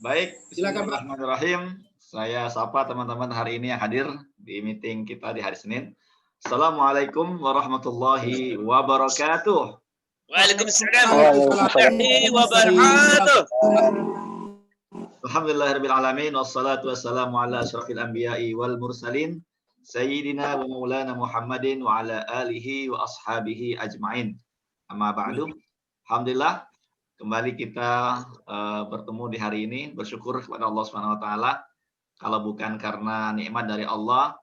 Baik, Silakan Pak. bismillahirrahmanirrahim. Saya sapa teman-teman hari ini yang hadir di meeting kita di hari Senin. Assalamualaikum warahmatullahi wabarakatuh. Waalaikumsalam Waalaikumsalam. warahmatullahi wabarakatuh. Alhamdulillahirabbil alamin wassalatu wassalamu ala asyrafil anbiya'i wal mursalin sayyidina wa maulana Muhammadin wa ala alihi wa ashabihi ajmain. Amma ba'du. Alhamdulillah kembali kita bertemu di hari ini, bersyukur kepada Allah Subhanahu wa taala. Kalau bukan karena nikmat dari Allah,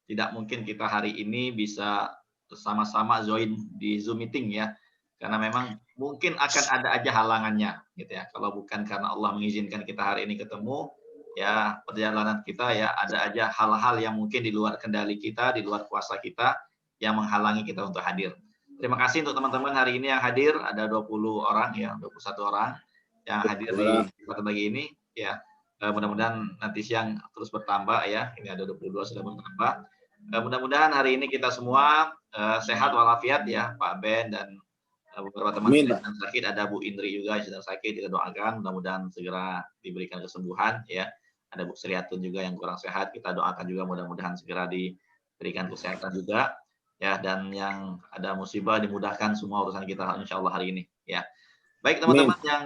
tidak mungkin kita hari ini bisa bersama-sama join di Zoom meeting ya. Karena memang mungkin akan ada aja halangannya gitu ya. Kalau bukan karena Allah mengizinkan kita hari ini ketemu, ya perjalanan kita ya ada aja hal-hal yang mungkin di luar kendali kita, di luar kuasa kita yang menghalangi kita untuk hadir. Terima kasih untuk teman-teman hari ini yang hadir, ada 20 orang ya, 21 orang yang hadir di kesempatan pagi ini ya. Mudah-mudahan nanti siang terus bertambah ya. Ini ada 22 sudah bertambah. Mudah-mudahan hari ini kita semua sehat walafiat ya, Pak Ben dan beberapa teman yang sedang sakit, ada Bu Indri juga yang sedang sakit, kita doakan mudah-mudahan segera diberikan kesembuhan ya. Ada Bu Sriatun juga yang kurang sehat, kita doakan juga mudah-mudahan segera diberikan kesehatan juga ya, dan yang ada musibah dimudahkan semua urusan kita insya Allah hari ini ya. Baik teman-teman yang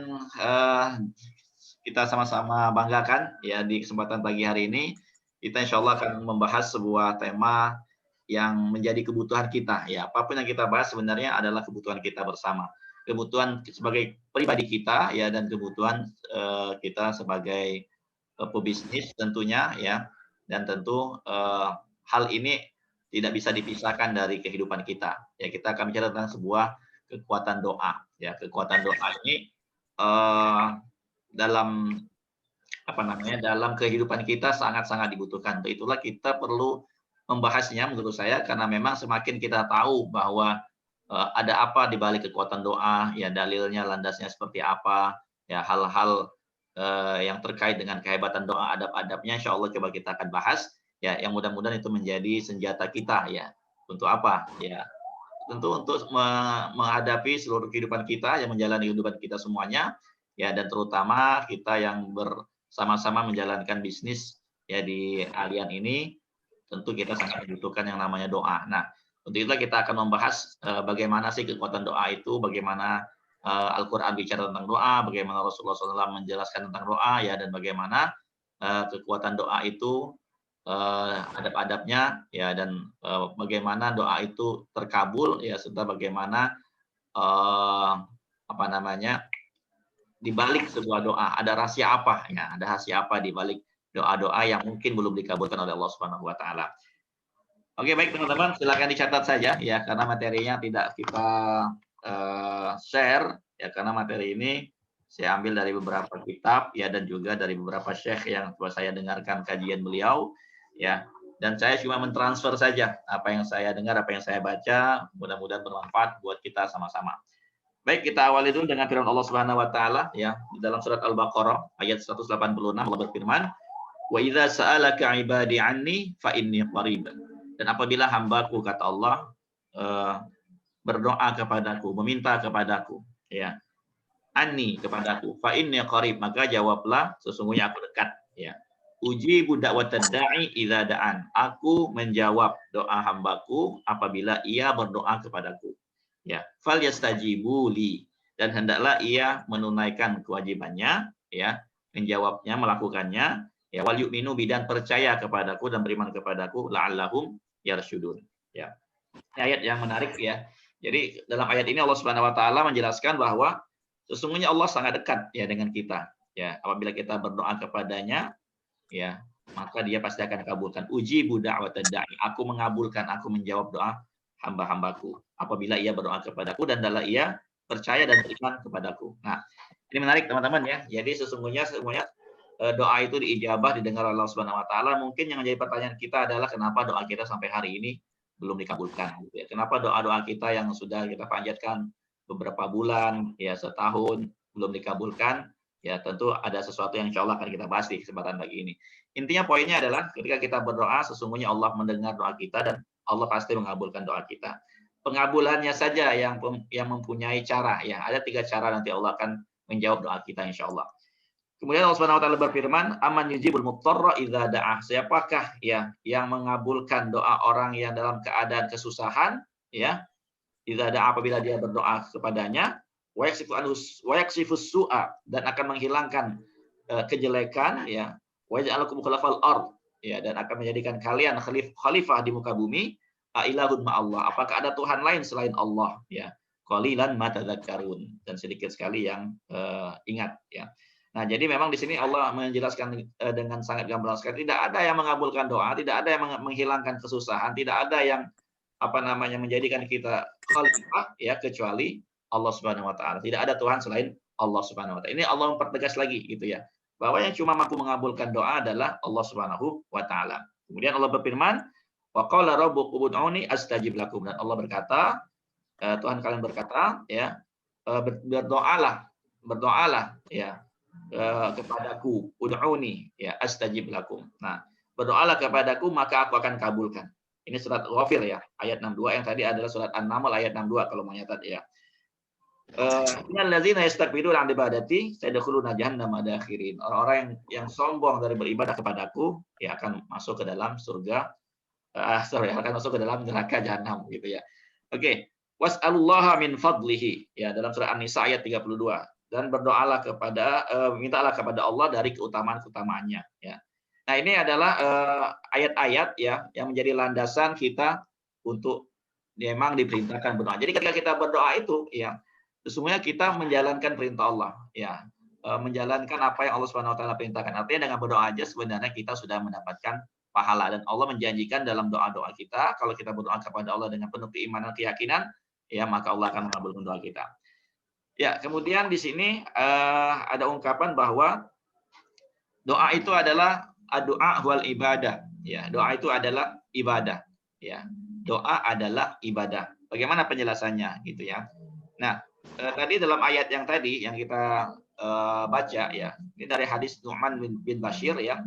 kita sama-sama banggakan ya, di kesempatan pagi hari ini kita insya Allah akan membahas sebuah tema yang menjadi kebutuhan kita ya. Apapun yang kita bahas sebenarnya adalah kebutuhan kita bersama, kebutuhan sebagai pribadi kita ya, dan kebutuhan kita sebagai pebisnis tentunya ya. Dan tentu hal ini tidak bisa dipisahkan dari kehidupan kita ya. Kita akan bicara tentang sebuah kekuatan doa ya. Kekuatan doa ini dalam dalam kehidupan kita sangat-sangat dibutuhkan. Untuk itulah kita perlu membahasnya menurut saya, karena memang semakin kita tahu bahwa ada apa di balik kekuatan doa ya, dalilnya, landasnya seperti apa ya, hal-hal yang terkait dengan kehebatan doa, adab-adabnya insya Allah coba kita akan bahas ya, yang mudah-mudahan itu menjadi senjata kita ya. Untuk apa ya? Tentu untuk menghadapi seluruh kehidupan kita, yang menjalani kehidupan kita semuanya ya, dan terutama kita yang bersama-sama menjalankan bisnis ya di Allian ini, tentu kita sangat membutuhkan yang namanya doa. Nah, untuk itu kita akan membahas bagaimana sih kekuatan doa itu, bagaimana Al-Quran bicara tentang doa, bagaimana Rasulullah SAW menjelaskan tentang doa ya, dan bagaimana kekuatan doa itu, adab-adabnya ya, dan bagaimana doa itu terkabul ya, serta bagaimana di balik sebuah doa ada rahasia apa ya, ada rahasia apa di balik doa-doa yang mungkin belum dikabulkan oleh Allah Subhanahu wa taala. Oke, baik teman-teman, silakan dicatat saja ya, karena materinya tidak kita share ya, karena materi ini saya ambil dari beberapa kitab ya, dan juga dari beberapa syekh yang coba saya dengarkan kajian beliau ya, dan saya cuma mentransfer saja apa yang saya dengar, apa yang saya baca, mudah-mudahan bermanfaat buat kita sama-sama. Baik, kita awali dulu dengan firman Allah Subhanahu wa taala ya, di dalam surat Al-Baqarah ayat 186 Allah berfirman, "Wa idza sa'alaka 'ibadi 'anni fa inni qarib." Dan apabila hambaku, kata Allah, berdoa kepadaku, meminta kepadaku ya, anni, kepadaku, fa inni qarib, maka jawablah sesungguhnya aku dekat ya. Ujibu da'watad da'i idza da'an. Aku menjawab doa hambaku apabila ia berdoa kepadaku. Ya, fal yastajibu li, dan hendaklah ia menunaikan kewajibannya ya, menjawabnya, melakukannya ya, wal yu'minu bi, dan percaya kepadaku dan beriman kepadaku, la'allahum yarsyudun ya. Ini ayat yang menarik ya. Jadi dalam ayat ini Allah Subhanahu wa taala menjelaskan bahwa sesungguhnya Allah sangat dekat ya dengan kita ya. Apabila kita berdoa kepadanya ya, maka dia pasti akan kabulkan. Ujibu da'watad da'i, aku mengabulkan, aku menjawab doa hamba-hambaku apabila ia berdoa kepadaku dan adalah ia percaya dan beriman kepadaku. Nah, ini menarik teman-teman ya. Jadi sesungguhnya doa itu diijabah, didengar Allah Subhanahu wa taala. Mungkin yang menjadi pertanyaan kita adalah kenapa doa kita sampai hari ini belum dikabulkan gitu ya. Kenapa doa-doa kita yang sudah kita panjatkan beberapa bulan ya, setahun belum dikabulkan? Ya, tentu ada sesuatu yang insya Allah akan kita bahas di kesempatan pagi ini. Intinya poinnya adalah ketika kita berdoa, sesungguhnya Allah mendengar doa kita dan Allah pasti mengabulkan doa kita. Pengabulannya saja yang mempunyai cara ya. Ada 3 cara nanti Allah akan menjawab doa kita insya Allah. Kemudian Allah Subhanahu wa taala berfirman, "Aman yujibul mudtarra idza da'ah." Siapakah ya yang mengabulkan doa orang yang dalam keadaan kesusahan, ya? Idza da'a, apabila dia berdoa kepadanya, wa yaksifus su'a, dan akan menghilangkan kejelekan, ya. Wa yaj'alukum khulafal ard, ya, dan akan menjadikan kalian khalifah di muka bumi. A ilahun ma'allah. Apakah ada Tuhan lain selain Allah, ya? Qalilan ma tadzakkarun, dan sedikit sekali yang ingat, ya. Nah, jadi memang di sini Allah menjelaskan dengan sangat gamblang sekali, tidak ada yang mengabulkan doa, tidak ada yang menghilangkan kesusahan, tidak ada yang menjadikan kita khalifah, ya, kecuali Allah Subhanahu wa taala. Tidak ada Tuhan selain Allah Subhanahu wa taala. Ini Allah mempertegas lagi gitu ya, bahwa yang cuma mampu mengabulkan doa adalah Allah Subhanahu wa taala. Kemudian Allah berfirman, wa qala rabbukum ud'uni astajib lakum, dan Allah berkata, Tuhan kalian berkata, ya, berdoalah ya, kepadaku, ud'uni, ya, astajib lakum. Nah, berdoalah kepadaku maka aku akan kabulkan. Ini surat Ghafir ya, ayat 62, yang tadi adalah surat An-Naml ayat 62 kalau mau nyatat ya. Innal ladzina yastakbiruna 'an ibadati sayadkhuluna jahannama dakhirin. Orang-orang yang sombong dari beribadah kepadaku, ya, akan masuk ke dalam surga, akan masuk ke dalam neraka jahanam gitu ya. Oke, was'alullaha min fadlihi, ya, dalam surah An-Nisa ayat 32. Dan berdoalah mintalah kepada Allah dari keutamaan-keutamaannya, ya. Nah, ini adalah ayat-ayat ya yang menjadi landasan kita untuk memang diperintahkan berdoa. Jadi ketika kita berdoa itu, ya, sesungguhnya kita menjalankan perintah Allah, ya, menjalankan apa yang Allah Subhanahu wa taala perintahkan. Artinya dengan berdoa aja sebenarnya kita sudah mendapatkan pahala, dan Allah menjanjikan dalam doa-doa kita, kalau kita berdoa kepada Allah dengan penuh keimanan, keyakinan, ya, maka Allah akan mengabulkan doa kita. Ya, kemudian di sini ada ungkapan bahwa doa itu adalah doa wal ibadah, ya. Doa itu adalah ibadah, ya. Doa adalah ibadah. Bagaimana penjelasannya gitu ya. Nah, tadi dalam ayat yang tadi yang kita baca, ya. Ini dari hadis Nu'man bin Bashir, ya.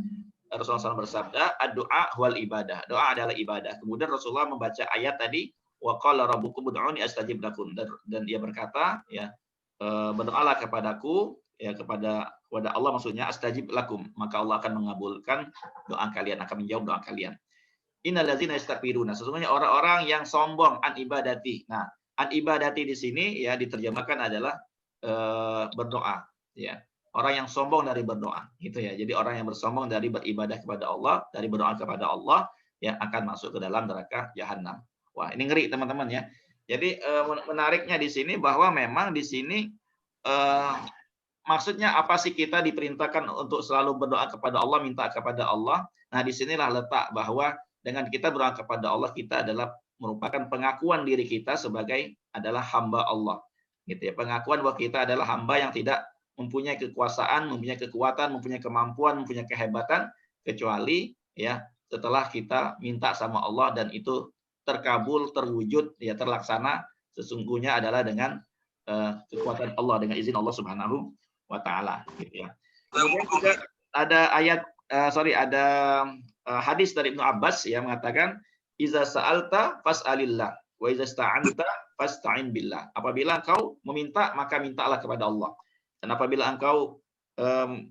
Rasulullah SAW bersabda, ad-du'a wal ibadah. Doa adalah ibadah. Kemudian Rasulullah membaca ayat tadi, wa qala rabbukum ud'uni astajib lakum, dan dia berkata, ya, berdoalah kepadaku, ya, kepada Allah, maksudnya astajib lakum, maka Allah akan mengabulkan doa kalian, akan menjawab doa kalian. Innal ladzina yastakbiruna, sesungguhnya orang-orang yang sombong an ibadati. Nah, an ibadati di sini ya diterjemahkan adalah berdoa, ya. Orang yang sombong dari berdoa, gitu ya. Jadi orang yang bersombong dari beribadah kepada Allah, dari berdoa kepada Allah, ya, akan masuk ke dalam neraka jahanam. Wah, ini ngeri teman-teman ya. Jadi menariknya di sini bahwa memang di sini maksudnya apa sih kita diperintahkan untuk selalu berdoa kepada Allah, minta kepada Allah. Nah, disinilah letak bahwa dengan kita berdoa kepada Allah, kita adalah merupakan pengakuan diri kita sebagai adalah hamba Allah. Gitu ya. Pengakuan bahwa kita adalah hamba yang tidak mempunyai kekuasaan, mempunyai kekuatan, mempunyai kemampuan, mempunyai kehebatan, kecuali ya setelah kita minta sama Allah dan itu terkabul, terwujud, ya, terlaksana, sesungguhnya adalah dengan kekuatan Allah, dengan izin Allah Subhanahu wa taala, gitu ya. Kemudian juga ada ada hadis dari Ibnu Abbas yang mengatakan, iza sa'alta fas'alillah wa iza sta'anta fasta'in billah. Apabila engkau meminta, maka mintalah kepada Allah. Dan apabila engkau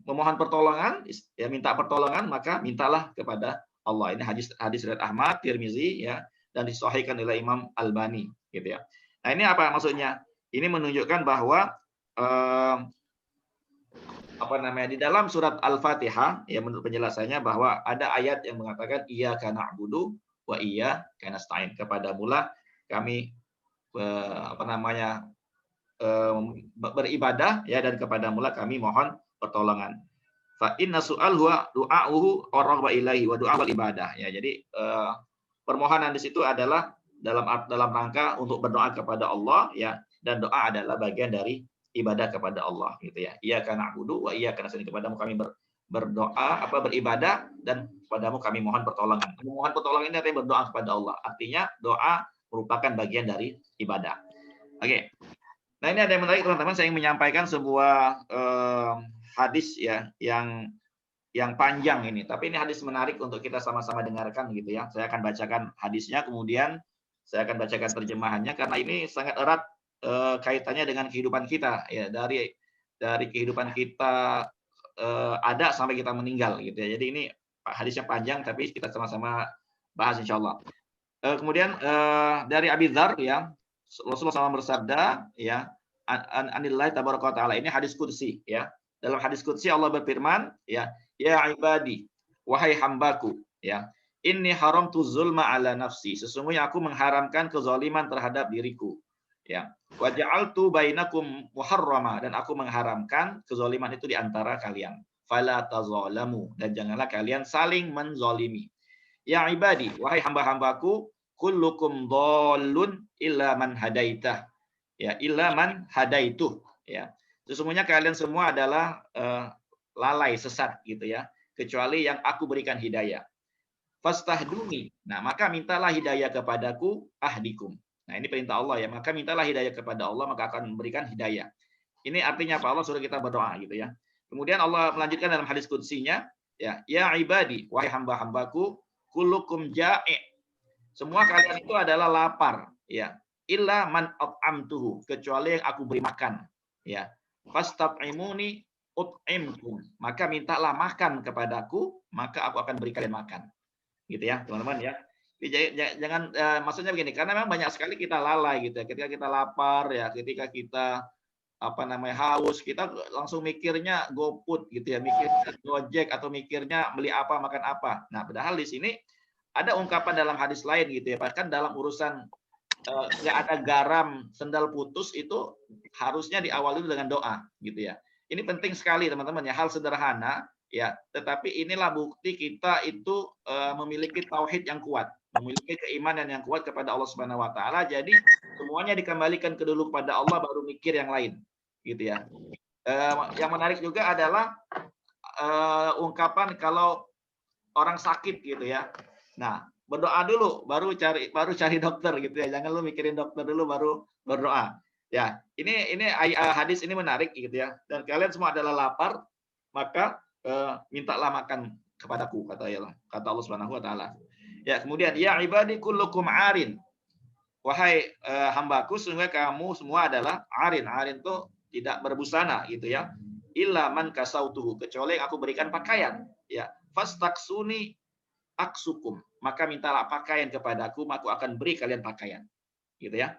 memohon pertolongan, ya, minta pertolongan, maka mintalah kepada Allah. Ini hadis riwayat Ahmad, Tirmizi, ya, dan disahihkan oleh Imam Albani, gitu ya. Nah, ini apa maksudnya? Ini menunjukkan bahwa di dalam surat Al-Fatihah, ya, menurut penjelasannya bahwa ada ayat yang mengatakan iyyaka na'budu wa iyyaka nasta'in. Kepadamulah kami beribadah, ya, dan kepadamulah kami mohon pertolongan. Fa inna su'al huwa du'a'uhu ar-raghba ilaihi wa du'a wal ibadah. Ya, jadi permohonan di situ adalah dalam rangka untuk berdoa kepada Allah, ya, dan doa adalah bagian dari ibadah kepada Allah, gitu ya. Iyyaka na'budu wa iyyaka nasta'in, kepadamu kami berdoa, beribadah, dan kepadamu kami mohon pertolongan. Mohon pertolongan ini artinya berdoa kepada Allah. Artinya doa merupakan bagian dari ibadah. Oke. Nah, ini ada yang menarik teman-teman, saya ingin menyampaikan sebuah hadis, ya, yang panjang ini. Tapi ini hadis menarik untuk kita sama-sama dengarkan, gitu ya. Saya akan bacakan hadisnya, kemudian saya akan bacakan terjemahannya karena ini sangat erat kaitannya dengan kehidupan kita, ya, dari kehidupan kita ada sampai kita meninggal gitu ya. Jadi ini hadisnya panjang tapi kita sama-sama bahas insyaallah. Kemudian dari Abi Dzar ya, Rasulullah SAW bersabda ya, anillahi tabaraka wa taala, ini hadis qudsi ya. Dalam hadis qudsi Allah berfirman ya, ya ibadi, wahai hambaku ya, inni haramtu zulma ala nafsi, sesungguhnya aku mengharamkan kezaliman terhadap diriku ya. Wa ja'altu bainakum muharrama, dan aku mengharamkan kezaliman itu di antara kalian. Fala tazalamu, dan janganlah kalian saling menzalimi. Ya ibadi, wahai hamba-hambaku, kullukum dhallun illa man hadaitah. Ya, illa man hadaituh ya. Sesungguhnya kalian semua adalah lalai, sesat gitu ya, kecuali yang aku berikan hidayah. Fastahduni. Nah, maka mintalah hidayah kepadaku, ahdikum. Nah, ini perintah Allah ya. Maka mintalah hidayah kepada Allah, maka akan memberikan hidayah. Ini artinya apa? Allah suruh kita berdoa gitu ya. Kemudian Allah melanjutkan dalam hadis qudsinya, ya, ya ibadi, wahai hamba-hambaku, kullukum ja'i. Semua kalian itu adalah lapar, ya. Illa man at'amtuhu, kecuali yang aku beri makan, ya. Fastat'imuni ut'imkum. Maka mintalah makan kepadaku, maka aku akan beri kalian makan. Gitu ya, teman-teman ya. Jangan maksudnya begini, karena memang banyak sekali kita lalai gitu ya. Ketika kita lapar ya, ketika kita haus, kita langsung mikirnya GoFood gitu ya, mikirnya Gojek atau mikirnya beli apa makan apa. Nah, padahal di sini ada ungkapan dalam hadis lain gitu ya, bahkan dalam urusan nggak ada garam sendal putus itu harusnya diawali dengan doa gitu ya. Ini penting sekali teman-teman ya, hal sederhana ya, tetapi inilah bukti kita itu memiliki tauhid yang kuat, memiliki keimanan yang kuat kepada Allah Subhanahu wa taala. Jadi semuanya dikembalikan dulu kepada Allah, baru mikir yang lain gitu ya. Yang menarik juga adalah ungkapan kalau orang sakit gitu ya. Nah, berdoa dulu baru cari dokter gitu ya. Jangan lu mikirin dokter dulu baru berdoa. Ya, ini hadis ini menarik gitu ya. Dan kalian semua adalah lapar, maka mintalah makan kepadaku, kata Allah Subhanahu wa taala. Ya, kemudian ya ibadi kullukum arin. Wahai hambaku, sesungguhnya kamu semua adalah arin. Arin itu tidak berbusana gitu ya. Illa man kasautuhu, kecuali yang aku berikan pakaian. Ya, fastaksuni aksukum, maka mintalah pakaian kepadaku, maka aku akan beri kalian pakaian. Gitu ya.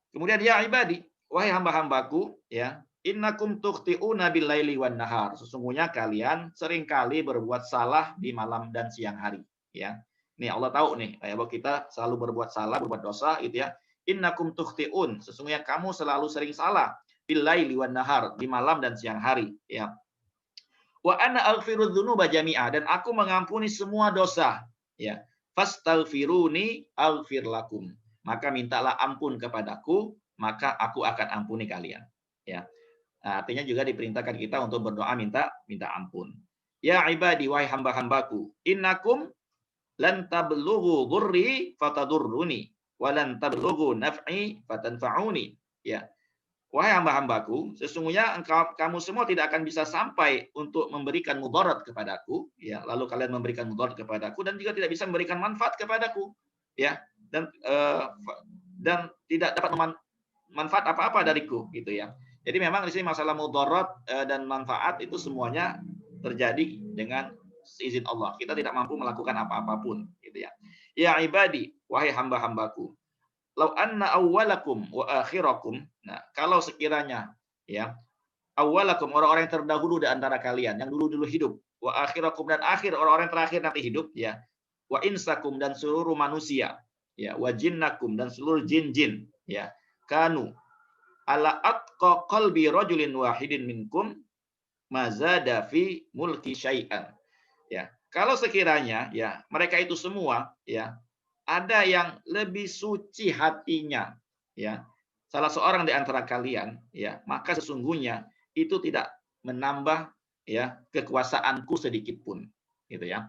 Kemudian ya ibadi, wahai hamba-hambaku, ya, innakum tukhti'una bil-laili wan nahar. Sesungguhnya kalian seringkali berbuat salah di malam dan siang hari, ya. Nih Allah tahu nih, bahwa kita selalu berbuat salah, berbuat dosa gitu ya. Innakum tukhti'un, sesungguhnya kamu selalu sering salah bil-laili wan nahar, di malam dan siang hari, ya. Wa ana aghfiru dzunuba jami'a, dan aku mengampuni semua dosa, ya. Fastaghfiruni aghfir lakum. Maka mintalah ampun kepadaku, maka aku akan ampuni kalian, ya. Nah, artinya juga diperintahkan kita untuk berdoa minta ampun. Ya ibadi, wahai hamba-hambaku, innakum lan tablughu dhurri fatadurruni wa lan tablughu naf'i fatanfa'uni, ya. Wahai hamba-hambaku, sesungguhnya kamu semua tidak akan bisa sampai untuk memberikan mudarat kepadaku, ya. Lalu kalian memberikan mudarat kepadaku dan juga tidak bisa memberikan manfaat kepadaku, ya. Dan tidak dapat manfaat apa-apa dariku, gitu ya. Jadi memang di sini masalah mudarat dan manfaat itu semuanya terjadi dengan izin Allah. Kita tidak mampu melakukan apa-apapun, gitu ya. Ya ibadi, wahai hamba-hambaku, lau anna awwalakum wa akhirakum. Nah, kalau sekiranya ya, awwalakum, orang-orang yang terdahulu di antara kalian, yang dulu-dulu hidup, wa akhirakum, dan akhir orang-orang yang terakhir nanti hidup, ya. Wa insakum, dan seluruh manusia, ya, wa jinnakum, dan seluruh jin-jin, ya. Kanu ala atqa qalbi rajulin wahidin minkum mazada fi mulki syai'an. Ya, kalau sekiranya ya mereka itu semua ya ada yang lebih suci hatinya, ya, salah seorang di antara kalian, ya, maka sesungguhnya itu tidak menambah ya kekuasaanku sedikit pun, gitu ya.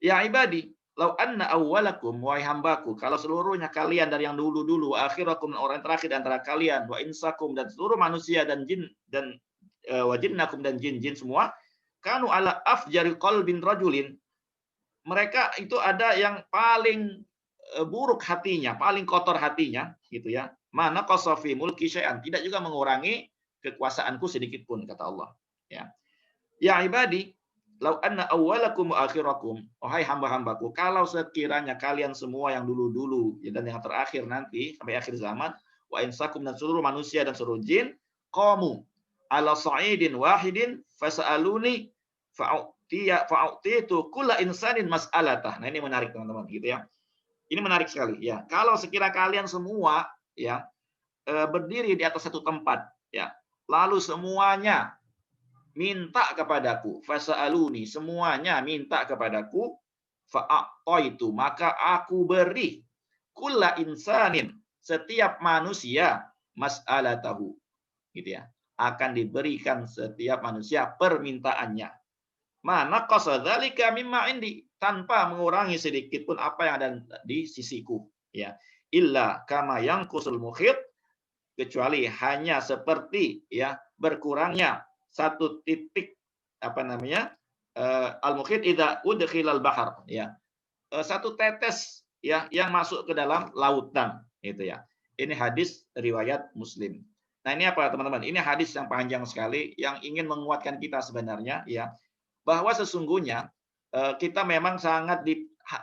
Ya ibadi, lau anna awwalakum, wahai hambaku, kalau seluruhnya kalian dari yang dulu-dulu, akhirakum, orang terakhir di antara kalian, wa insakum, dan seluruh manusia dan jin, dan wa jinnakum, dan jin-jin semua, kanu ala afjari qalbin rajulin, mereka itu ada yang paling buruk hatinya, paling kotor hatinya, gitu ya. Mana qasafi mulki syai'an, tidak juga mengurangi kekuasaanku sedikit pun, kata Allah, ya. Ya ibadi, lau anna awwalakum wa akhirakum, wahai hamba-hambaku, kalau sekiranya kalian semua yang dulu-dulu ya, dan yang terakhir nanti sampai akhir zaman, wa insakum dan seluruh manusia dan seluruh jin, qamu ala sa'idin wahidin fas'aluni fa'utitu kulla insanin mas'alatah. Nah, ini menarik teman-teman gitu ya. Ini menarik sekali ya. Kalau sekira kalian semua ya berdiri di atas satu tempat ya, lalu semuanya minta kepadaku, fasa'aluni, semuanya minta kepadaku, fa'ataitu, maka aku beri kulla insanin, setiap manusia mas'alatahu, gitu ya. Akan diberikan setiap manusia permintaannya. Mana qasadzalika mimma indi, tanpa mengurangi sedikit pun apa yang ada di sisiku, ya. Illa kama yanqusul mukhit, kecuali hanya seperti ya berkurangnya satu titik apa namanya al-mukhit idza udkhilal bahar ya. Satu tetes ya yang masuk ke dalam lautan itu ya. Ini hadis riwayat Muslim. Nah, ini apa teman-teman? Ini hadis yang panjang sekali yang ingin menguatkan kita sebenarnya ya, bahwa sesungguhnya kita memang sangat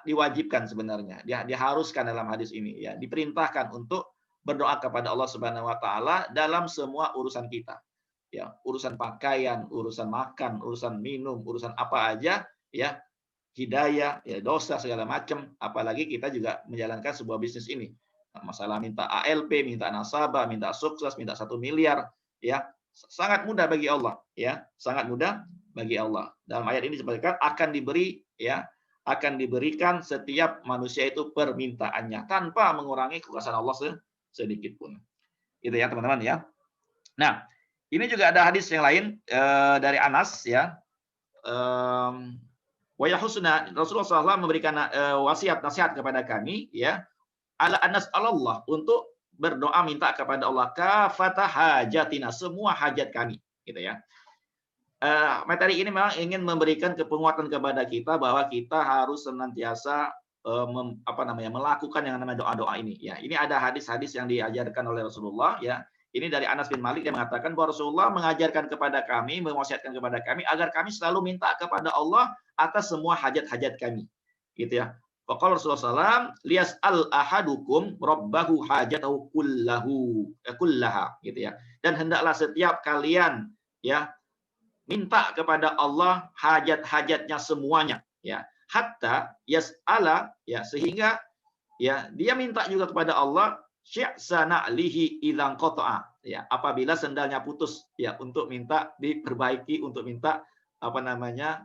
diwajibkan sebenarnya, diharuskan dalam hadis ini ya, diperintahkan untuk berdoa kepada Allah Subhanahu wa taala dalam semua urusan kita. Ya, urusan pakaian, urusan makan, urusan minum, urusan apa aja ya, hidayah, ya dosa segala macam, apalagi kita juga menjalankan sebuah bisnis ini. Masalah minta ALP, minta nasabah, minta sukses, minta 1 miliar, ya sangat mudah bagi Allah, ya sangat mudah bagi Allah. Dalam ayat ini disebutkan akan diberi, ya akan diberikan setiap manusia itu permintaannya tanpa mengurangi kekuasaan Allah sedikit pun. Itu ya teman-teman ya. Nah, ini juga ada hadis yang lain dari Anas ya. Wa yahusna, Rasulullah SAW memberikan wasiat nasihat kepada kami ya, ala anas Allah, untuk berdoa minta kepada Allah kafata hajatina, semua hajat kami gitu ya. Materi ini memang ingin memberikan kepenguatan kepada kita bahwa kita harus senantiasa melakukan yang namanya doa-doa ini ya. Ini ada hadis-hadis yang diajarkan oleh Rasulullah ya. Ini dari Anas bin Malik yang mengatakan bahwa Rasulullah mengajarkan kepada kami, mewasiatkan kepada kami agar kami selalu minta kepada Allah atas semua hajat-hajat kami. Gitu ya. Faqala Rasulullah SAW, liyas'al ahadukum rabbahu hajatahu kullaha gitu ya. Dan hendaklah setiap kalian ya minta kepada Allah hajat-hajatnya semuanya ya. Hatta yas'ala ya, sehingga ya dia minta juga kepada Allah syi'sana lihi idzan qata'a ya, apabila sendalnya putus ya, untuk minta diperbaiki, untuk minta apa namanya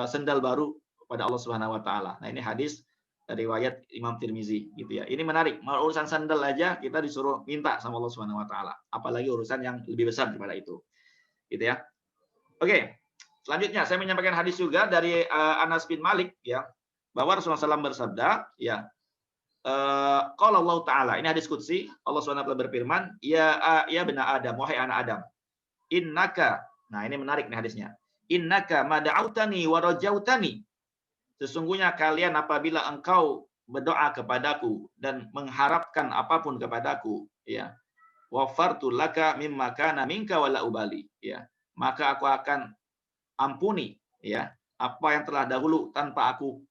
sendal baru kepada Allah Subhanahu wa taala. Nah, ini hadis riwayat Imam Tirmizi gitu ya. Ini menarik, urusan sandal aja kita disuruh minta sama Allah Subhanahu wa taala, apalagi urusan yang lebih besar daripada itu. Gitu ya. Oke. Selanjutnya saya menyampaikan hadis juga dari Anas bin Malik ya, bahwa Rasulullah SAW bersabda ya, qala Allah Ta'ala, ini hadis qudsi, Allah SWT berfirman, ya bena Adam, wahai anak Adam, innaka, nah ini menarik nih hadisnya, innaka mada'autani wa rajautani, sesungguhnya kalian apabila engkau berdoa kepadaku dan mengharapkan apapun kepadaku ya, wafartu laka mimma kana minka wala ubali ya, maka aku akan ampuni ya apa yang telah dahulu tanpa aku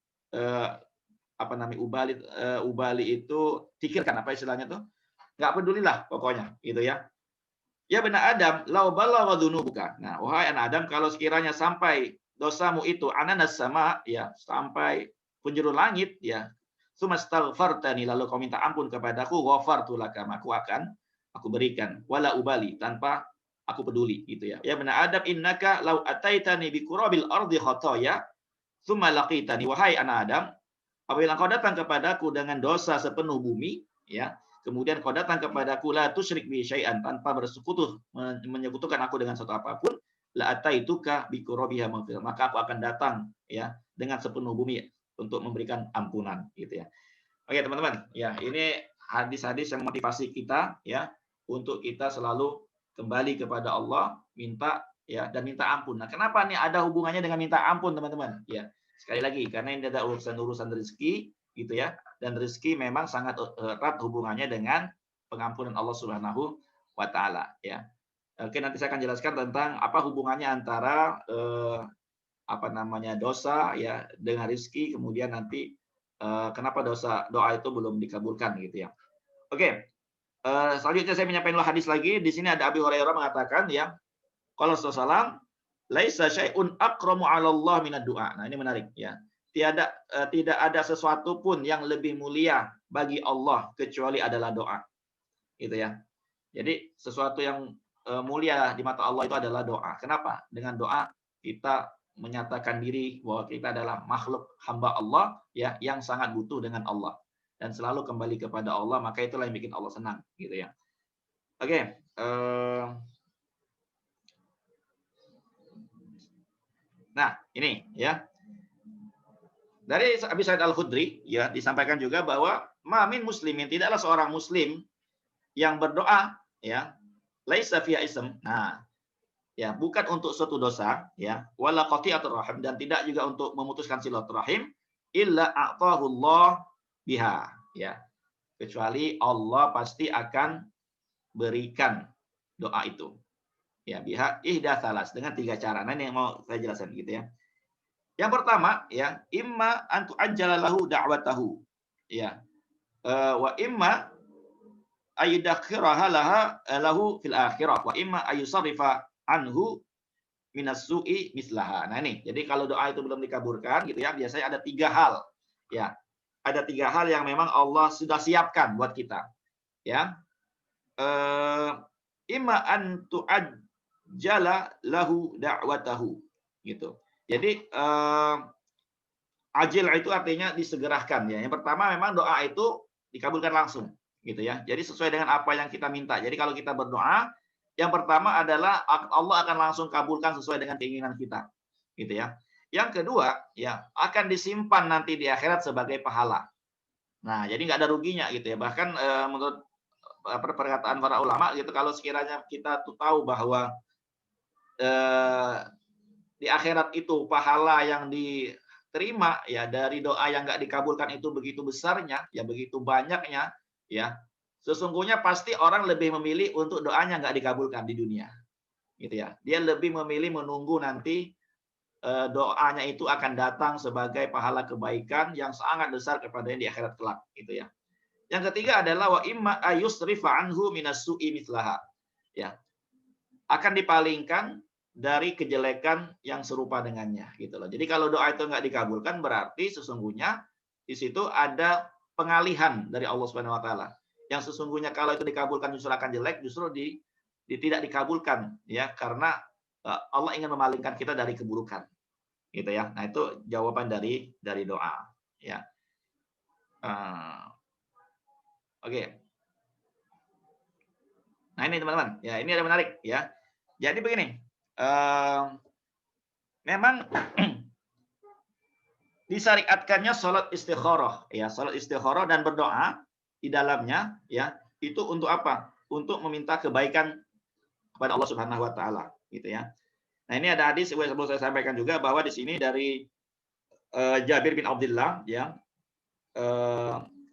ubali itu pikirkan, apa istilahnya tuh, nggak pedulilah pokoknya gitu ya. Ya benar Adam, lau balagha dzunubuka. Nah, wahai anak Adam, kalau sekiranya sampai dosamu itu ananas sama ya, sampai penjuru langit ya, sumastaghfartani, lalu kau minta ampun kepadaku, ghafartu laka, aku berikan, wala ubali, tanpa aku peduli gitu ya. Ya benar Adam, innaka lau ataitani bi qurabil ardi khataya tsumma laqitani, wahai anak Adam, apabila kau datang kepadaku dengan dosa sepenuh bumi, ya, kemudian kau datang kepadaku la tusyrik bi syai'an, tanpa menyekutukan aku dengan sesuatu apapun, la ataituka bi qurabiha maghfirah, maka aku akan datang ya dengan sepenuh bumi untuk memberikan ampunan gitu ya. Oke, teman-teman, ya ini hadis-hadis yang motivasi kita ya untuk kita selalu kembali kepada Allah, minta ya dan minta ampun. Nah, kenapa nih ada hubungannya dengan minta ampun, teman-teman? Ya, sekali lagi, karena ini ada urusan rezeki gitu ya, dan rezeki memang sangat erat hubungannya dengan pengampunan Allah Subhanahu wa taala ya. Oke, nanti saya akan jelaskan tentang apa hubungannya antara apa namanya dosa ya dengan rizki, kemudian nanti kenapa doa itu belum dikabulkan gitu ya. Oke, selanjutnya saya menyampaikan dulu hadis lagi. Di sini ada Abi Hurairah mengatakan ya, qala Rasulullah, laisa syai'un akramu 'ala Allah minad du'a. Nah, ini menarik ya. Tidak ada sesuatu pun yang lebih mulia bagi Allah kecuali adalah doa. Gitu ya. Jadi sesuatu yang mulia di mata Allah itu adalah doa. Kenapa? Dengan doa kita menyatakan diri bahwa kita adalah makhluk hamba Allah ya yang sangat butuh dengan Allah dan selalu kembali kepada Allah, maka itulah yang bikin Allah senang gitu ya. Oke, nah ini ya. Dari Abi Sa'id Al-Khudri ya disampaikan juga bahwa mamin muslimin, tidaklah seorang muslim yang berdoa ya laisa fiha ism. Nah, ya bukan untuk suatu dosa ya, wala qati'atur rahim, dan tidak juga untuk memutuskan silaturahim, illa a'tahu Allah biha ya. Kecuali Allah pasti akan berikan doa itu. Ya, biha ihda salas, dengan 3 cara. Nah, ini yang mau saya jelaskan gitu ya. Yang pertama ya, imma an tu'ajjala lahu da'watahu. Ya. Wa imma ayudakhiraha lahu fil akhirah wa imma ayusarrifa anhu minas su'i mislaha. Nah ini, jadi kalau doa itu belum dikabulkan gitu ya, biasanya ada 3 hal. Ya. Ada 3 hal yang memang Allah sudah siapkan buat kita. Ya. Imma an tu'ajjala lahu da'watahu gitu. Jadi ajil itu artinya disegerakan ya. Yang pertama memang doa itu dikabulkan langsung gitu ya. Jadi sesuai dengan apa yang kita minta. Jadi kalau kita berdoa, yang pertama adalah Allah akan langsung kabulkan sesuai dengan keinginan kita. Gitu ya. Yang kedua, ya akan disimpan nanti di akhirat sebagai pahala. Nah, jadi nggak ada ruginya gitu ya. Bahkan menurut perkataan para ulama gitu, kalau sekiranya kita tuh tahu bahwa di akhirat itu pahala yang diterima ya dari doa yang nggak dikabulkan itu begitu besarnya, ya begitu banyaknya, ya sesungguhnya pasti orang lebih memilih untuk doanya nggak dikabulkan di dunia, gitu ya. Dia lebih memilih menunggu nanti doanya itu akan datang sebagai pahala kebaikan yang sangat besar kepadanya di akhirat kelak, gitu ya. Yang ketiga adalah wa imma ayusrifa anhu minas su'i mithlaha. Ya, akan dipalingkan dari kejelekan yang serupa dengannya gitu loh. Jadi kalau doa itu nggak dikabulkan berarti sesungguhnya di situ ada pengalihan dari Allah Subhanahu wa taala. Yang sesungguhnya kalau itu dikabulkan justru akan jelek, justru tidak dikabulkan ya karena Allah ingin memalingkan kita dari keburukan. Gitu ya. Nah, itu jawaban dari doa ya. Oke. Nah, ini teman-teman, ya ini ada menarik ya. Jadi begini, memang disyariatkannya sholat istikharah, ya sholat istikharah dan berdoa di dalamnya, ya itu untuk apa? Untuk meminta kebaikan kepada Allah Subhanahu Wa Taala, gitu ya. Nah ini ada hadis yang perlu saya sampaikan juga bahwa di sini dari Jabir bin Abdullah, ya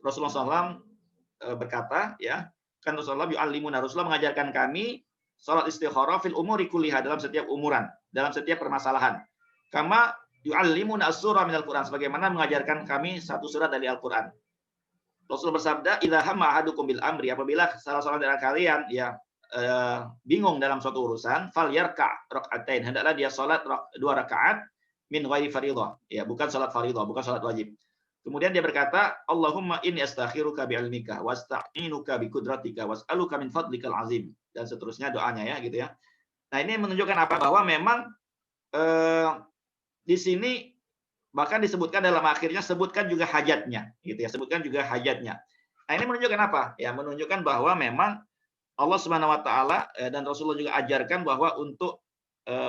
Rasulullah SAW berkata, ya kan Rasulullah mengajarkan kami sholat istikharah fil umuri kulliha, dalam setiap umuran, dalam setiap permasalahan. Kama yu'allimuna as-surah minal Qur'an, sebagaimana mengajarkan kami satu surat dari Al-Qur'an. Rasul bersabda, "Idza hamma ahadukum bil amri", apabila salah seorang dari kalian ya bingung dalam suatu urusan, falyarka' rak'atain, hendaklah dia salat 2 rakaat min ghairi fardhah, ya bukan salat fardhah, bukan salat wajib. Kemudian dia berkata, "Allahumma inni astakhiruka bi ilmika wasta'inuka bi qudratika was'aluka min fadlikal azim", dan seterusnya doanya ya gitu ya. Nah, ini menunjukkan apa? Bahwa memang di sini bahkan disebutkan dalam akhirnya, sebutkan juga hajatnya, gitu ya, sebutkan juga hajatnya. Nah, ini menunjukkan apa? Ya, menunjukkan bahwa memang Allah Subhanahu wa taala dan Rasulullah juga ajarkan bahwa untuk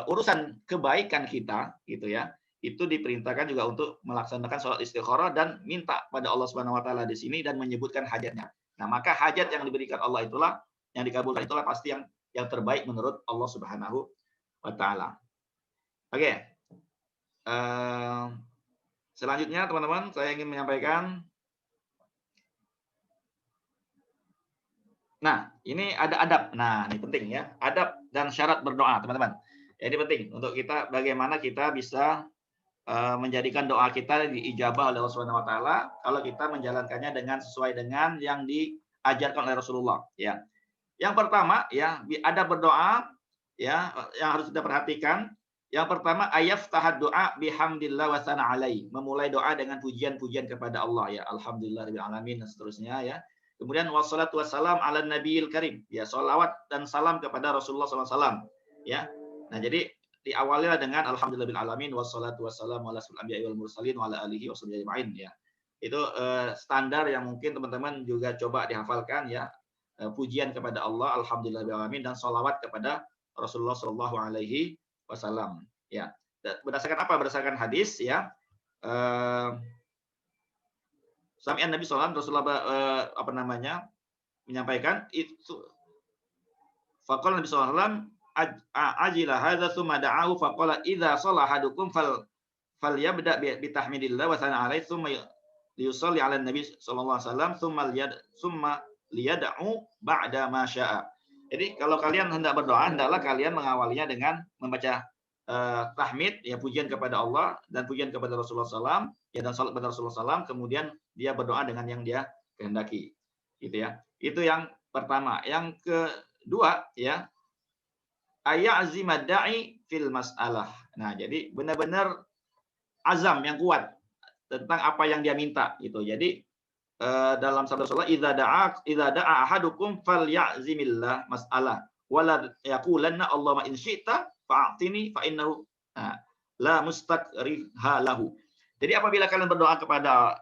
urusan kebaikan kita, gitu ya, itu diperintahkan juga untuk melaksanakan sholat istikharah dan minta pada Allah Subhanahu wa taala di sini dan menyebutkan hajatnya. Nah, maka hajat yang diberikan Allah itulah, yang dikabulkan itulah pasti yang terbaik menurut Allah Subhanahu wa taala. Oke. Selanjutnya teman-teman, saya ingin menyampaikan Nah, ini ada adab. Nah, ini penting ya. Adab dan syarat berdoa, teman-teman. Ya, ini penting untuk kita bagaimana kita bisa menjadikan doa kita diijabah oleh Allah Subhanahu wa taala kalau kita menjalankannya dengan sesuai dengan yang diajarkan oleh Rasulullah, ya. Yang pertama ya, adab berdoa ya yang harus kita perhatikan. Yang pertama ayaftahad doa bihamdillah wa sana alai. Memulai doa dengan pujian-pujian kepada Allah ya. Alhamdulillahirabbil alamin dan seterusnya ya. Kemudian wassalatu wassalam ala nabiyil karim. Ya, salawat dan salam kepada Rasulullah sallallahu alaihi wasallam ya. Nah, jadi diawali dengan alhamdulillahirabbil alamin wassalatu wassalamu ala asyrofil anbiya'i wal mursalin wa ala alihi washabihi ajmain ya. Itu standar yang mungkin teman-teman juga coba dihafalkan ya. Pujian kepada Allah alhamdulillahirabbil alamin dan salawat kepada Rasulullah sallallahu alaihi wasallam ya. Berdasarkan apa? Berdasarkan hadis ya. Sami'an Nabi sallallahu Rasulullah menyampaikan itu faqala Nabi sallallahu alaihi wasallam ajila hadza tsumma da'ahu faqala idza shalla ahadukum falyabda bi tahmidillah wa sana alaihi tsumma liyusalli 'ala nabi sallallahu alaihi wasallam tsumma liyad'u ba'da ma syaa. Jadi kalau kalian hendak berdoa, hendaklah kalian mengawalinya dengan membaca tahmid ya, pujian kepada Allah dan pujian kepada Rasulullah SAW ya, dan salat kepada Rasulullah SAW, kemudian dia berdoa dengan yang dia kehendaki gitu ya. Itu yang pertama. Yang kedua ya, ayazimad da'i fil mas'alah. Nah, jadi benar-benar azam yang kuat tentang apa yang dia minta gitu. Jadi dalam sabda Rasulullah idza da'a ahadukum falyazimillah mas'alah wala yaqulanna Allahumma in syi'ta fa'atini fa innahu la mustakriha lahu. Jadi apabila kalian berdoa kepada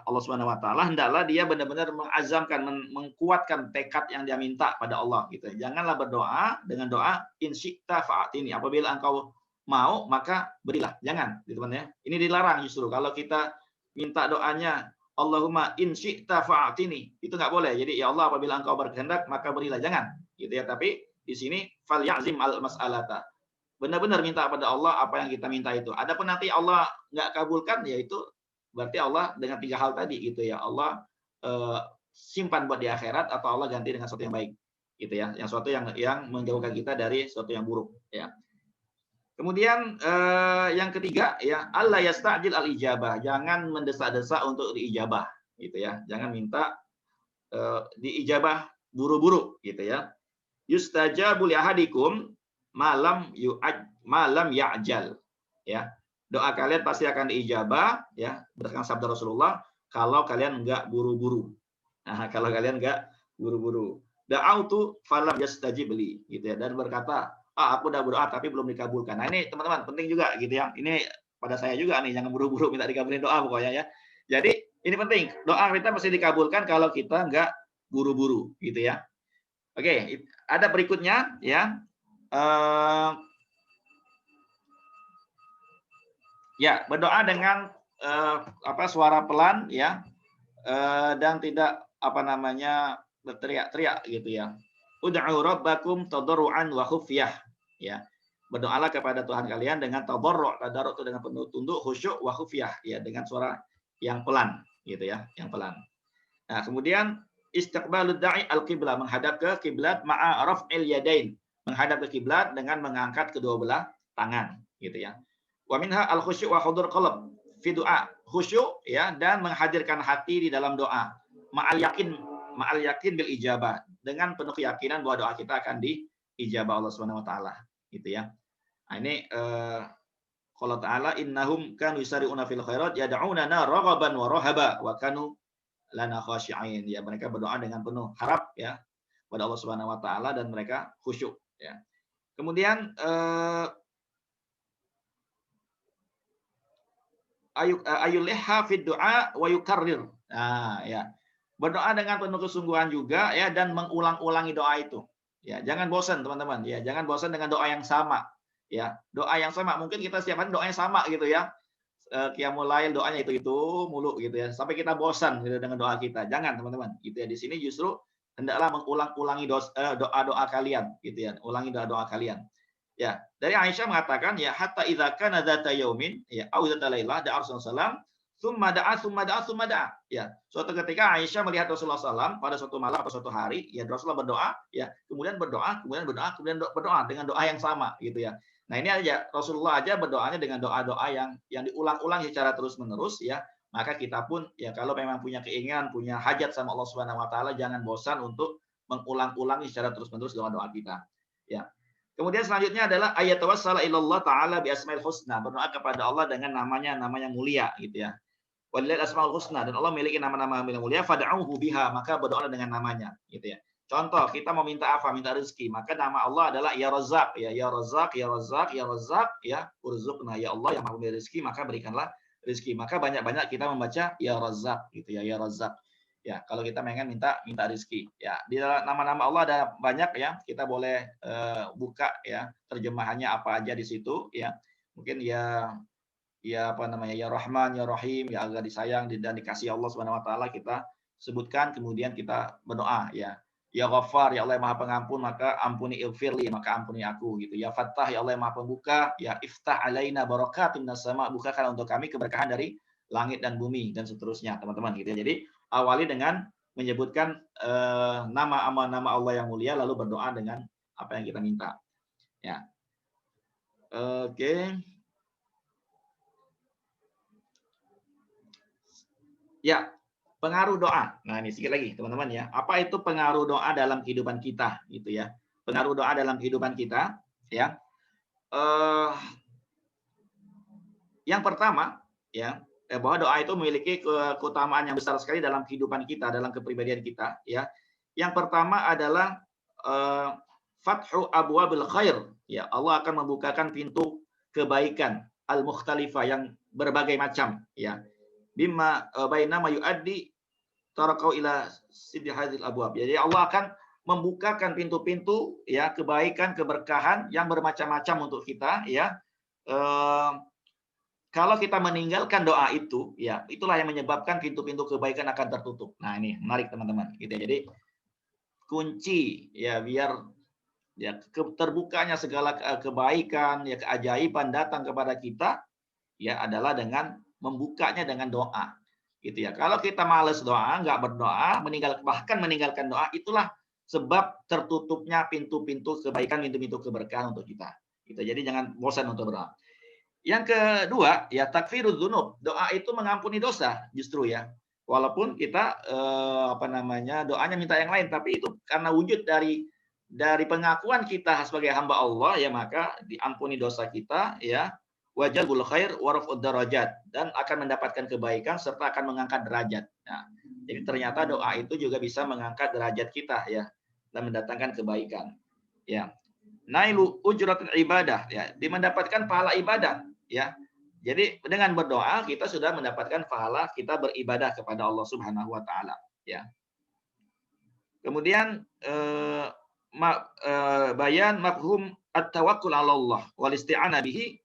Allah Subhanahu wa taala, hendaklah dia benar-benar mengazamkan, mengkuatkan tekad yang dia minta pada Allah gitu. Janganlah berdoa dengan doa in syi'ta fa'atini. Apabila engkau mau maka berilah. Jangan, gitu teman ya. Ini dilarang justru. Kalau kita minta doanya Allahumma in syi'ta fa'atini, itu enggak boleh. Jadi ya Allah apabila engkau berkehendak maka berilah, jangan gitu ya. Tapi di sini fal ya'zim al mas'alata. Benar-benar minta pada Allah apa yang kita minta itu. Adapun nanti Allah enggak kabulkan, ya itu berarti Allah dengan 3 hal tadi gitu ya. Allah simpan buat di akhirat atau Allah ganti dengan sesuatu yang baik gitu ya. Yang sesuatu yang menjauhkan kita dari sesuatu yang buruk ya. Kemudian yang ketiga ya, Allah yasta'jil al-ijabah. Jangan mendesak-desak untuk diijabah gitu ya. Jangan minta diijabah buru-buru gitu ya. Yustajabu li ahadikum malam ya'jal ya. Doa kalian pasti akan diijabah ya, berdasarkan sabda Rasulullah kalau kalian enggak buru-buru. Nah, kalau kalian enggak buru-buru. Da'autu falam yastajib li gitu ya, dan berkata aku udah berdoa tapi belum dikabulkan. Nah, ini teman-teman penting juga gitu ya. Ini pada saya juga nih, jangan buru-buru minta dikabulin doa pokoknya ya. Jadi ini penting, doa kita pasti dikabulkan kalau kita enggak buru-buru gitu ya. Oke, ada berikutnya ya. Ya, berdoa dengan suara pelan ya, dan tidak berteriak-teriak gitu ya. Ud'u rabbakum tadarruan wa khufyah ya. Berdoalah kepada Tuhan kalian dengan tadarru'. Tadarru' itu dengan penuh tunduk, khusyuk, wa khufyah ya, dengan suara yang pelan gitu ya, yang pelan. Nah, kemudian istiqbalud da'i al-qiblah, menghadap ke kiblat ma'a raf'il yadain, menghadap ke kiblat dengan mengangkat kedua belah tangan gitu ya. Wa minha al-khusyuk wa hudur qalb fi du'a. Khusyuk ya, dan menghadirkan hati di dalam doa. Ma'al yakin bil ijabah, dengan penuh keyakinan bahwa doa kita akan diijabah Allah Subhanahu wa taala gitu ya. Nah, ini qala ta'ala innahum kanu yusari'una fil khairat yad'unana raghaban wa rahaba wa kanu lana khashi'in. Ya, mereka berdoa dengan penuh harap ya pada Allah Subhanahu wa taala dan mereka khusyuk ya. Kemudian ayulha fid du'a wa yukarrir. Nah, ya. Berdoa dengan penuh kesungguhan juga ya, dan mengulang-ulangi doa itu. Ya, jangan bosan teman-teman ya, jangan bosan dengan doa yang sama. Ya, doa yang sama. Mungkin kita setiap hari doanya sama gitu ya. Qiyamul lail doanya itu mulu gitu ya. Sampai kita bosan gitu dengan doa kita. Jangan teman-teman. Gitu ya. Di sini justru hendaklah mengulang-ulangi doa-doa kalian gitu ya. Ulangi doa-doa kalian. Ya, dari Aisyah mengatakan ya hatta idza kana dzata yaumin ya au dzata lailah da Rasulullah sallallahu Summa da'a, summa da'a, summa da'a. Ya, suatu ketika Aisyah melihat Rasulullah SAW pada suatu malam atau suatu hari, ya Rasulullah berdoa, ya, kemudian berdoa, kemudian berdoa, kemudian berdoa dengan doa yang sama, gitu ya. Nah ini aja Rasulullah aja berdoanya dengan doa-doa yang diulang-ulang secara terus-menerus, ya. Maka kita pun, ya kalau memang punya keinginan, punya hajat sama Allah Subhanahu Wa Taala, jangan bosan untuk mengulang-ulangi secara terus-menerus doa-doa kita. Ya. Kemudian selanjutnya adalah ayat tawassala ilallah taala bi asmail husna, berdoa kepada Allah dengan namanya mulia, gitu ya. Walillahil asmaul husna, dan Allah memiliki nama-nama yang mulia, fad'uhu biha, maka berdoa dengan namanya, gitu ya. Contoh, kita mau minta apa? Minta rezeki, maka nama Allah adalah ya Razzaq, ya Razzaq, ya Razzaq, ya Razzaq, ya urzuqna, ya Allah yang Maha memberi rezeki, maka berikanlah rezeki. Maka banyak-banyak kita membaca ya Razzaq, gitu ya, ya Razzaq. Ya, kalau kita pengen minta rezeki. Ya, di dalam nama-nama Allah ada banyak ya. Kita boleh buka ya terjemahannya apa aja di situ ya. Mungkin ya apa namanya, ya Rahman, ya Rahim, ya agar disayang dan dikasihi Allah Subhanahu wa taala, kita sebutkan, kemudian kita berdoa ya. Ya Ghaffar, ya Allah yang Maha Pengampun, maka ampuni, ighfirli, maka ampuni aku, gitu. Ya Fattah, ya Allah yang Maha Pembuka, ya Iftah alaina barakatim minas sama, bukakan untuk kami keberkahan dari langit dan bumi, dan seterusnya, teman-teman, gitu ya. Jadi awali dengan menyebutkan nama Allah yang mulia, lalu berdoa dengan apa yang kita minta. Ya. Oke. Ya, pengaruh doa. Nah, ini sedikit lagi, teman-teman ya. Apa itu pengaruh doa dalam kehidupan kita, gitu ya? Pengaruh doa dalam kehidupan kita, ya. Yang pertama, ya, bahwa doa itu memiliki keutamaan yang besar sekali dalam kehidupan kita, dalam kepribadian kita, ya. Yang pertama adalah fathu abwabil khair, ya. Allah akan membukakan pintu kebaikan al-mukhtalifah yang berbagai macam, ya. Bima bainama yuaddi tarakau ila sidi hadil abwab. Jadi Allah akan membukakan pintu-pintu ya kebaikan, keberkahan yang bermacam-macam untuk kita ya. Kalau kita meninggalkan doa itu ya, itulah yang menyebabkan pintu-pintu kebaikan akan tertutup. Nah, ini menarik teman-teman gitu ya. Jadi kunci ya biar ya terbukanya segala kebaikan ya keajaiban datang kepada kita ya adalah dengan membukanya dengan doa. Gitu ya. Kalau kita males doa, nggak berdoa, bahkan meninggalkan doa, itulah sebab tertutupnya pintu-pintu kebaikan, pintu-pintu keberkahan untuk kita. Gitu. Jadi jangan bosan untuk berdoa. Yang kedua, ya takfirudz dzunub. Doa itu mengampuni dosa justru ya. Walaupun kita doanya minta yang lain, tapi itu karena wujud dari pengakuan kita sebagai hamba Allah ya, maka diampuni dosa kita ya. Wajalbul khair warafud darajat, dan akan mendapatkan kebaikan serta akan mengangkat derajat. Nah, jadi ternyata doa itu juga bisa mengangkat derajat kita ya dan mendatangkan kebaikan. Ya. Nailu ujratul ibadah ya, mendapatkan pahala ibadah ya. Jadi dengan berdoa kita sudah mendapatkan pahala kita beribadah kepada Allah Subhanahu wa taala ya. Kemudian bayan mafhum at-tawakkul 'ala Allah wal isti'anah bihi.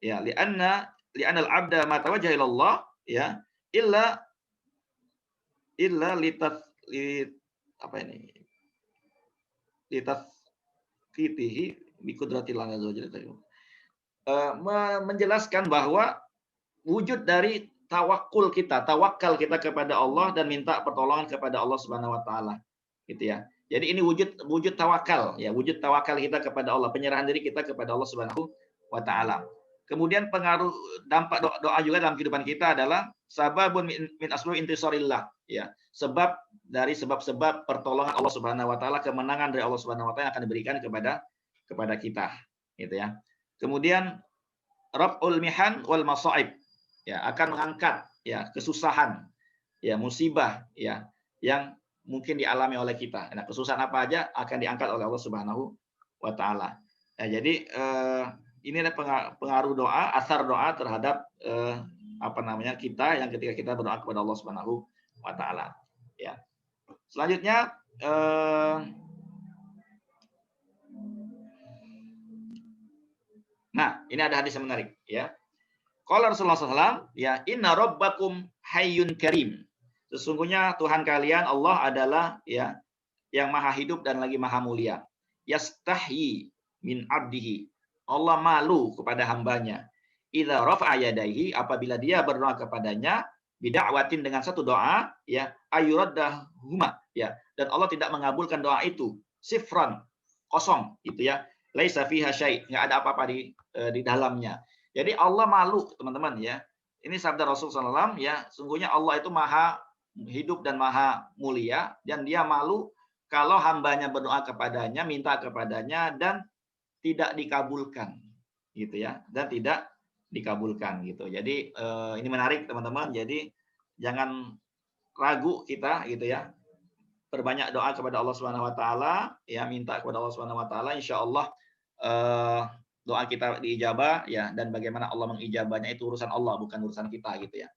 Ya, li'anal abda ma tawajjaha ila Allah ya illa litafqitihi bi qudratillah azza wajalla. Menjelaskan bahwa wujud dari tawakal kita kepada Allah dan minta pertolongan kepada Allah Subhanahu wa taala. Gitu ya. Jadi ini wujud tawakal ya, wujud tawakal kita kepada Allah, penyerahan diri kita kepada Allah Subhanahu wa taala. Kemudian pengaruh dampak doa juga dalam kehidupan kita adalah sababun min asbab intisarillah ya. Sebab dari sebab-sebab pertolongan Allah Subhanahu wa taala, kemenangan dari Allah Subhanahu wa taala yang akan diberikan kepada kita gitu ya. Kemudian raf'ul mihan wal masaib ya, akan mengangkat ya kesusahan ya, musibah ya yang mungkin dialami oleh kita. Nah, kesusahan apa aja akan diangkat oleh Allah Subhanahu wa taala. Nah, jadi ini ada pengaruh doa, asar doa terhadap kita yang ketika kita berdoa kepada Allah Subhanahu wa taala. Ya. Selanjutnya nah, ini ada hadis yang menarik ya. Qala Rasulullah SAW, ya inna rabbakum hayyun karim. Sesungguhnya Tuhan kalian Allah adalah ya yang maha hidup dan lagi maha mulia. Yastahyi min abdihi. Allah malu kepada hambanya. idza rafa'a yadayhi, apabila dia berdoa kepadanya bid'awatin dengan satu doa, ya, ayuraddahuma, ya, dan Allah tidak mengabulkan doa itu, sifran, kosong gitu ya. Laisa fiha syai', enggak ada apa-apa di dalamnya. Jadi Allah malu, teman-teman ya. Ini sabda Rasul SAW ya, sungguhnya Allah itu maha hidup dan maha mulia, dan dia malu kalau hambanya berdoa kepadanya, minta kepadanya, dan tidak dikabulkan gitu ya, dan tidak dikabulkan gitu. Jadi ini menarik teman-teman. Jadi jangan ragu kita gitu ya. Perbanyak doa kepada Allah Subhanahu wa taala, ya, minta kepada Allah Subhanahu wa taala, insyaallah doa kita diijabah ya, dan bagaimana Allah mengijabahnya itu urusan Allah, bukan urusan kita gitu ya.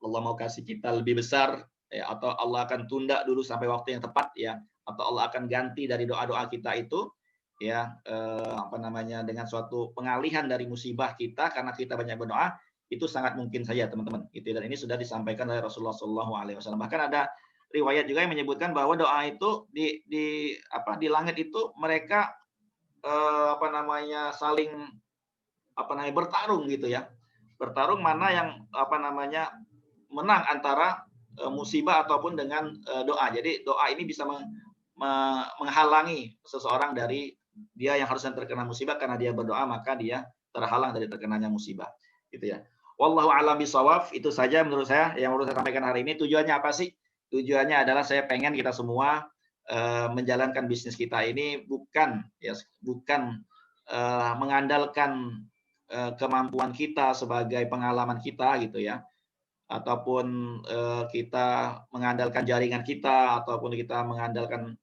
Allah mau kasih kita lebih besar ya, atau Allah akan tunda dulu sampai waktu yang tepat ya, atau Allah akan ganti dari doa-doa kita itu ya, apa namanya, dengan suatu pengalihan dari musibah kita karena kita banyak berdoa, itu sangat mungkin saja teman-teman gitu. Dan ini sudah disampaikan oleh Rasulullah SAW. Bahkan ada riwayat juga yang menyebutkan bahwa doa itu di langit itu mereka apa namanya, saling apa namanya, bertarung gitu ya. Bertarung mana yang apa namanya, menang antara musibah ataupun dengan doa. Jadi doa ini bisa menghalangi seseorang dari dia yang harusnya terkena musibah, karena dia berdoa maka dia terhalang dari terkenanya musibah. Gitu ya. Wallahu a'lam bishawab. Itu saja menurut saya yang perlu saya sampaikan hari ini. Tujuannya apa sih? Tujuannya adalah saya pengen kita semua menjalankan bisnis kita ini bukan mengandalkan kemampuan kita sebagai pengalaman kita gitu ya, ataupun kita mengandalkan jaringan kita, ataupun kita mengandalkan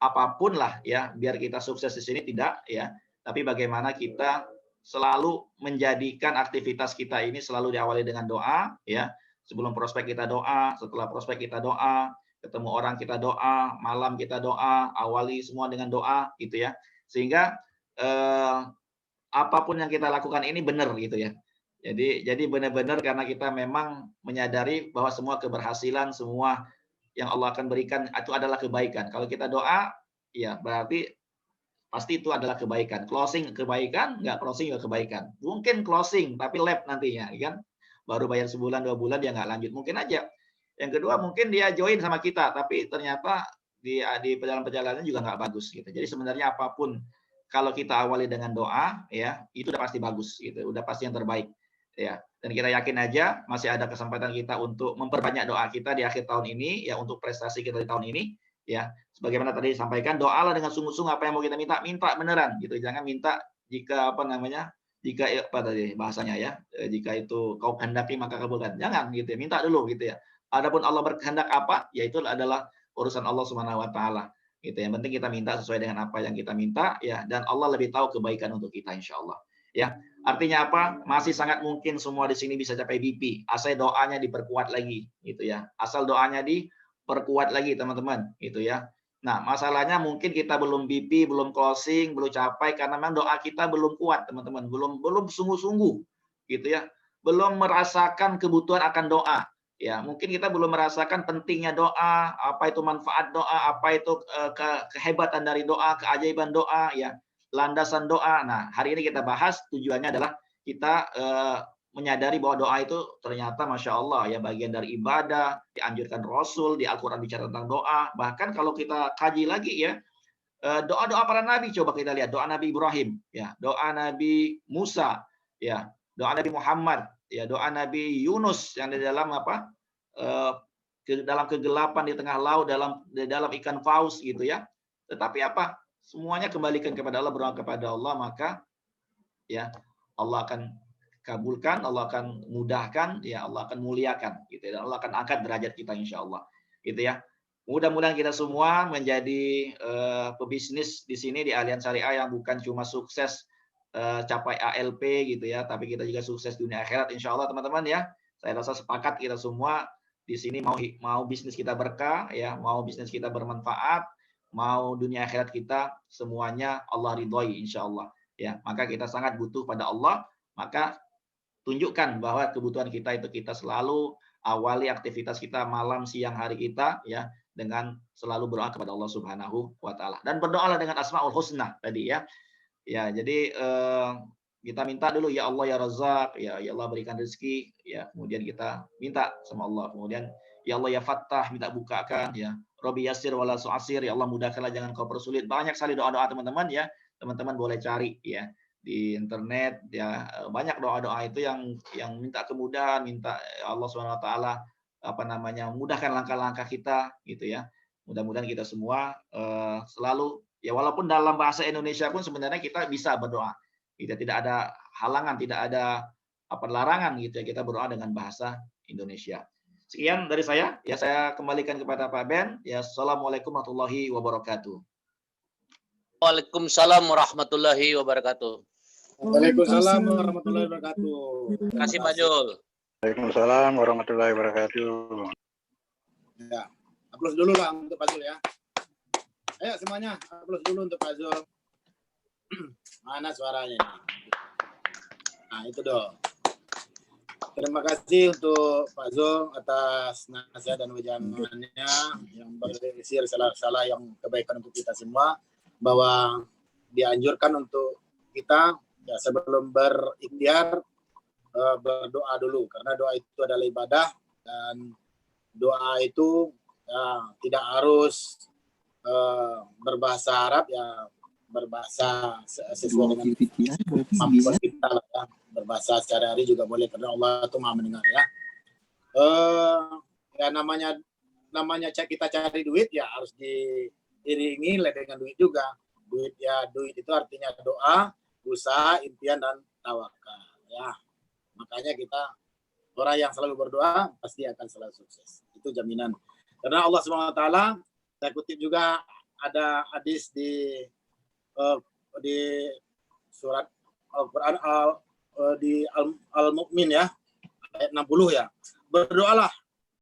apapun lah ya, biar kita sukses di sini, tidak ya. Tapi bagaimana kita selalu menjadikan aktivitas kita ini selalu diawali dengan doa ya. Sebelum prospek kita doa, setelah prospek kita doa, ketemu orang kita doa, malam kita doa, awali semua dengan doa gitu ya. Sehingga apapun yang kita lakukan ini benar gitu ya. Jadi benar-benar karena kita memang menyadari bahwa semua keberhasilan, semua yang Allah akan berikan itu adalah kebaikan. Kalau kita doa, ya berarti pasti itu adalah kebaikan. Closing kebaikan, nggak closing juga kebaikan. Mungkin closing tapi lab nantinya, ya kan? Baru bayar sebulan 2 bulan dia nggak lanjut, mungkin aja. Yang kedua mungkin dia join sama kita, tapi ternyata di perjalanan-perjalanannya juga nggak bagus gitu. Jadi sebenarnya apapun kalau kita awali dengan doa, ya itu udah pasti bagus gitu, udah pasti yang terbaik. Ya, dan kita yakin aja masih ada kesempatan kita untuk memperbanyak doa kita di akhir tahun ini ya, untuk prestasi kita di tahun ini ya. Sebagaimana tadi disampaikan, doalah dengan sungguh-sungguh, apa yang mau kita minta, minta beneran gitu. Jangan minta jika apa namanya, jika apa tadi bahasanya ya, jika itu kau kehendaki maka kabulkan. Jangan gitu ya, minta dulu gitu ya. Adapun Allah berkehendak apa, ya itu adalah urusan Allah Subhanahu wa taala. Gitu. Yang penting kita minta sesuai dengan apa yang kita minta ya, dan Allah lebih tahu kebaikan untuk kita insyaallah. Ya. Artinya apa? Masih sangat mungkin semua di sini bisa capai BP, asal doanya diperkuat lagi gitu ya. Asal doanya diperkuat lagi teman-teman gitu ya. Nah, masalahnya mungkin kita belum BP, belum closing, belum capai karena memang doa kita belum kuat, teman-teman. Belum sungguh-sungguh gitu ya. Belum merasakan kebutuhan akan doa. Ya, mungkin kita belum merasakan pentingnya doa, apa itu manfaat doa, apa itu kehebatan dari doa, keajaiban doa ya, landasan doa. Nah, hari ini kita bahas tujuannya adalah kita menyadari bahwa doa itu ternyata Masya Allah ya, bagian dari ibadah, dianjurkan Rasul, di Al-Quran bicara tentang doa. Bahkan kalau kita kaji lagi ya, doa-doa para nabi, coba kita lihat, doa Nabi Ibrahim, ya, doa Nabi Musa, ya, doa Nabi Muhammad, ya, doa Nabi Yunus yang di dalam apa, dalam kegelapan di tengah laut, dalam ikan paus gitu ya. Tetapi apa? Semuanya kembalikan kepada Allah, berdoa kepada Allah, maka ya Allah akan kabulkan, Allah akan mudahkan, ya Allah akan muliakan gitu ya. Allah akan angkat derajat kita insyaallah. Gitu ya. Mudah-mudahan kita semua menjadi pebisnis di sini di Allianz Syariah yang bukan cuma sukses capai ALP gitu ya, tapi kita juga sukses dunia akhirat insyaallah teman-teman ya. Saya rasa sepakat kita semua di sini mau bisnis kita berkah ya, mau bisnis kita bermanfaat, mau dunia akhirat kita semuanya Allah ridhoi insyaallah ya. Maka kita sangat butuh pada Allah, maka tunjukkan bahwa kebutuhan kita itu kita selalu awali aktivitas kita malam, siang, hari kita ya dengan selalu berdoa kepada Allah Subhanahu wa taala. Dan berdoalah dengan Asmaul Husna tadi ya. Ya, jadi kita minta dulu, ya Allah ya Razzaq, ya Allah berikan rezeki, ya kemudian kita minta sama Allah, kemudian ya Allah ya Fattah, minta bukakan, ya Robbi Yassir wala su'asir, ya Allah mudahkanlah jangan kau persulit. Banyak sekali doa-doa teman-teman ya, teman-teman boleh cari ya di internet ya, banyak doa-doa itu yang minta kemudahan, minta Allah Subhanahu wa taala mudahkan langkah-langkah kita gitu ya. Mudah-mudahan kita semua selalu ya, walaupun dalam bahasa Indonesia pun sebenarnya kita bisa berdoa. Kita tidak ada halangan, tidak ada larangan gitu ya, kita berdoa dengan bahasa Indonesia. Sekian dari saya, ya saya kembalikan kepada Pak Ben. Ya, assalamualaikum warahmatullahi wabarakatuh. Waalaikumsalam warahmatullahi wabarakatuh. Waalaikumsalam warahmatullahi wabarakatuh. Terima kasih Pak Zul. Waalaikumsalam warahmatullahi wabarakatuh. Ya, aplaus dulu lah untuk Pak Zul ya. Ayo semuanya, aplaus dulu untuk Pak Zul. Mana suaranya ini? Nah, itu dong. Terima kasih untuk Pak Zul atas nasihat dan wejangannya yang berisi salah yang kebaikan untuk kita semua, bahwa dianjurkan untuk kita ya sebelum berikhtiar berdoa dulu, karena doa itu adalah ibadah, dan doa itu ya, tidak harus berbahasa Arab, ya berbahasa sesuai dengan kemampuan kita lah ya. Berbahasa sehari-hari juga boleh, karena Allah itu Maha mendengar ya. Ya namanya kita cari duit ya harus diiringi dengan duit juga. Duit itu artinya doa, usaha, impian dan tawakal ya. Makanya kita orang yang selalu berdoa pasti akan selalu sukses. Itu jaminan. Karena Allah Subhanahu wa taala, saya kutip juga ada hadis di surat Al-Quran di Al-Mu'min ya, ayat 60 ya. Berdoalah